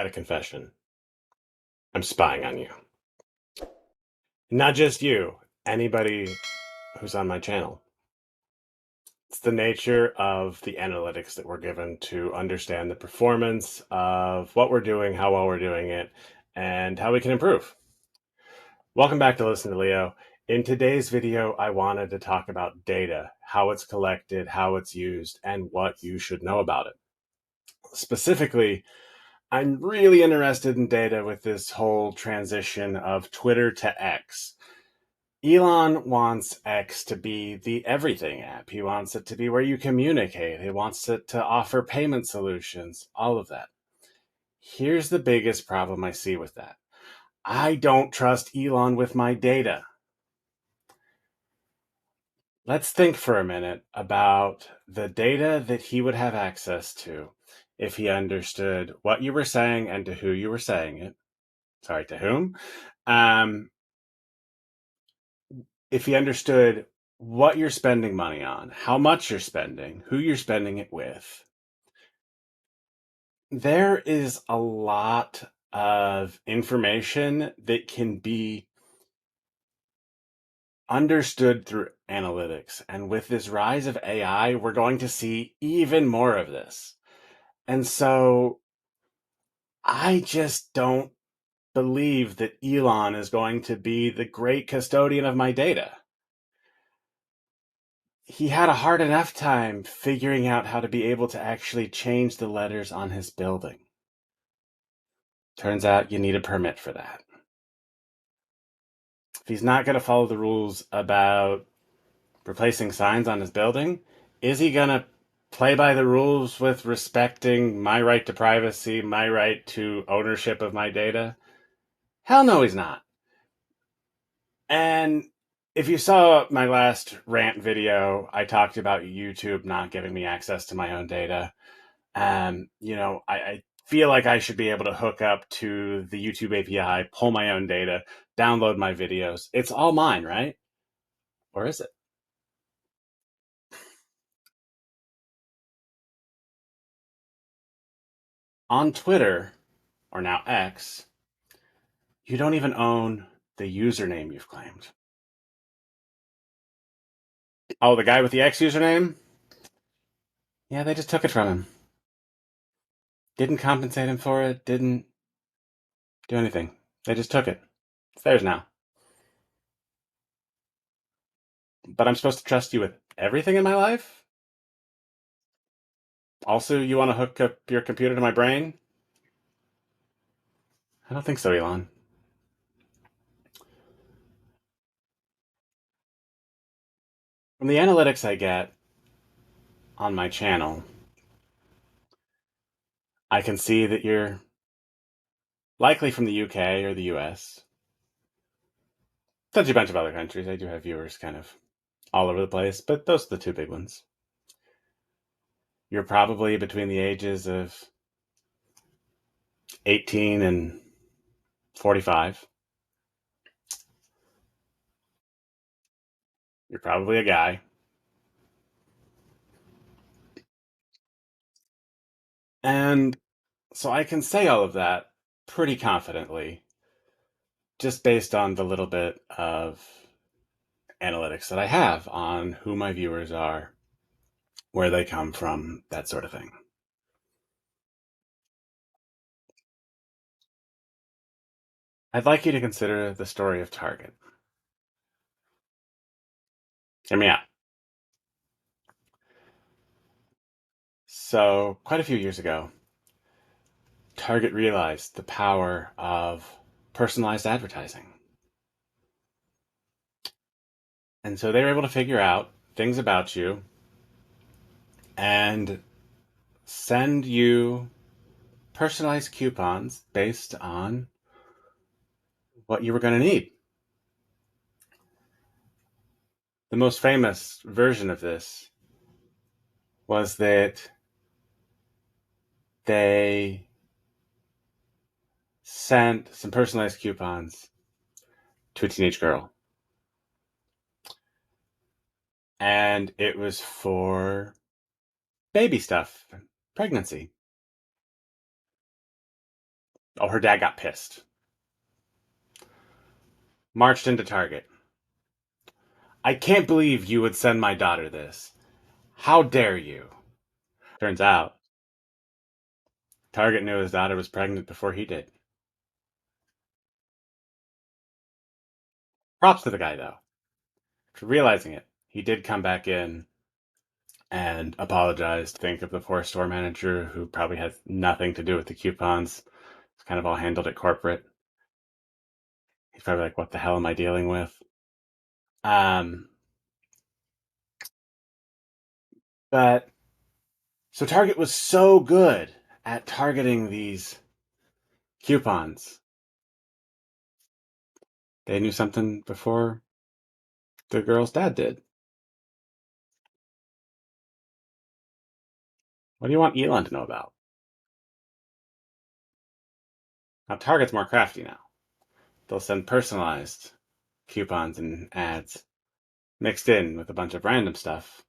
got a confession. I'm spying on you. Not just you, anybody who's on my channel. It's the nature of the analytics that we're given to understand the performance of what we're doing, how well we're doing it, and how we can improve. Welcome back to Listen to Leo. In today's video, I wanted to talk about data, how it's collected, how it's used, and what you should know about it. Specifically, I'm really interested in data with this whole transition of Twitter to X. Elon wants X to be the everything app. He wants it to be where you communicate. He wants it to offer payment solutions, all of that. Here's the biggest problem I see with that. I don't trust Elon with my data. Let's think for a minute about the data that he would have access to if he understood what you were saying and to who you were saying it. Sorry, to whom? If he understood what you're spending money on, how much you're spending, who you're spending it with. There is a lot of information that can be understood through analytics. And with this rise of AI, we're going to see even more of this. And so I just don't believe that Elon is going to be the great custodian of my data. He had a hard enough time figuring out how to be able to actually change the letters on his building. Turns out you need a permit for that. If he's not going to follow the rules about replacing signs on his building, is he going to play by the rules with respecting my right to privacy, my right to ownership of my data? Hell no, he's not. And if you saw my last rant video, I talked about YouTube not giving me access to my own data. I feel like I should be able to hook up to the YouTube API, pull my own data, download my videos. It's all mine, right? Or is it? On Twitter, or now X, you don't even own the username you've claimed. Oh, the guy with the X username? Yeah, they just took it from him. Didn't compensate him for it, didn't do anything. They just took it. It's theirs now. But I'm supposed to trust you with everything in my life? Also, you want to hook up your computer to my brain? I don't think so, Elon. From the analytics I get on my channel, I can see that you're likely from the UK or the US. Such a bunch of other countries. I do have viewers kind of all over the place, but those are the two big ones. You're probably between the ages of 18 and 45. You're probably a guy. And so I can say all of that pretty confidently, just based on the little bit of analytics that I have on who my viewers are, where they come from, that sort of thing. I'd like you to consider the story of Target. Hear me out. So, quite a few years ago, Target realized the power of personalized advertising. And so they were able to figure out things about you and send you personalized coupons based on what you were going to need. The most famous version of this was that they sent some personalized coupons to a teenage girl. And it was for baby stuff, pregnancy. Oh, her dad got pissed. Marched into Target. I can't believe you would send my daughter this. How dare you? Turns out, Target knew his daughter was pregnant before he did. Props to the guy, though, for realizing it. He did come back in and apologize. Think of the poor store manager who probably has nothing to do with the coupons. It's kind of all handled at corporate. He's probably like, what the hell am I dealing with? Um, but so Target was so good at targeting these coupons. They knew something before the girl's dad did. What do you want Elon to know about? Now, Target's more crafty now. They'll send personalized coupons and ads mixed in with a bunch of random stuff.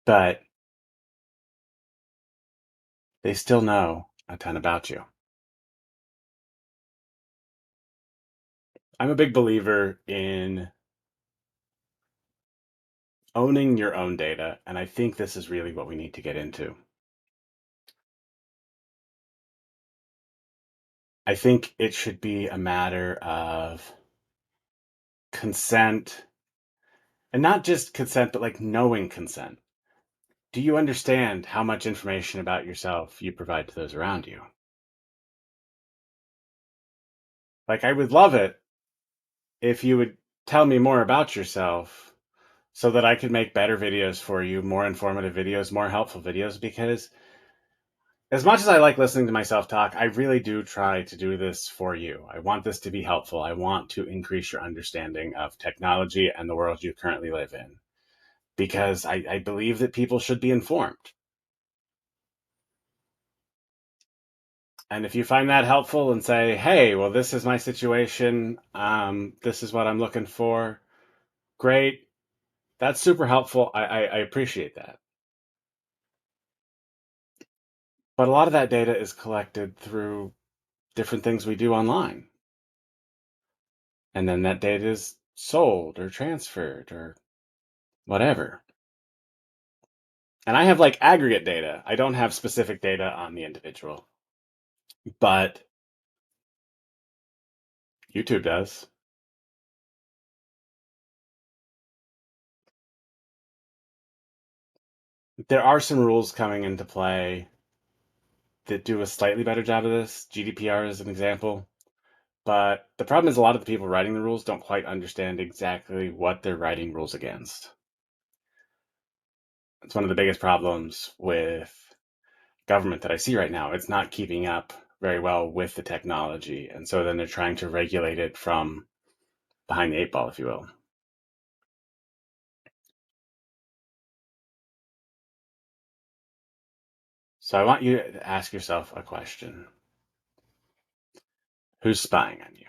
But they still know a ton about you. I'm a big believer in owning your own data, and I think this is really what we need to get into. I think it should be a matter of consent, and not just consent, but like knowing consent. Do you understand how much information about yourself you provide to those around you? Like, I would love it if you would tell me more about yourself so that I could make better videos for you, more informative videos, more helpful videos, because as much as I like listening to myself talk, I really do try to do this for you. I want this to be helpful. I want to increase your understanding of technology and the world you currently live in because I believe that people should be informed. And if you find that helpful and say, hey, well, this is my situation, this is what I'm looking for, great. That's super helpful. I appreciate that. But a lot of that data is collected through different things we do online. And then that data is sold or transferred or whatever. And I have like aggregate data. I don't have specific data on the individual, but YouTube does. There are some rules coming into play that do a slightly better job of this. GDPR is an example. But the problem is a lot of the people writing the rules don't quite understand exactly what they're writing rules against. It's one of the biggest problems with government that I see right now. It's not keeping up very well with the technology. And so then they're trying to regulate it from behind the eight ball, if you will. So I want you to ask yourself a question. Who's spying on you?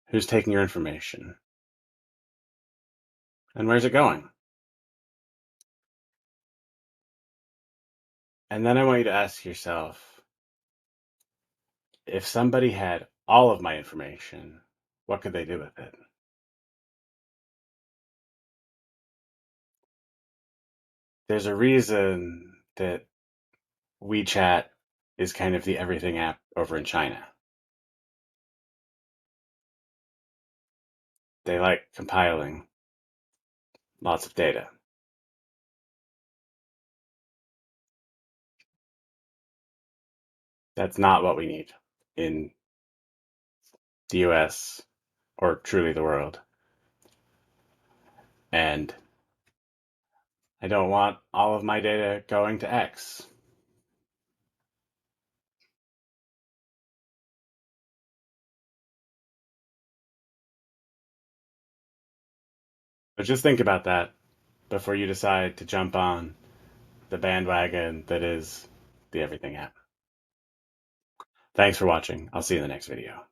Who's taking your information? And where's it going? And then I want you to ask yourself, if somebody had all of my information, what could they do with it? There's a reason that WeChat is kind of the everything app over in China. They like compiling lots of data. That's not what we need in the US or truly the world. And I don't want all of my data going to X. But just think about that before you decide to jump on the bandwagon that is the Everything app. Thanks for watching. I'll see you in the next video.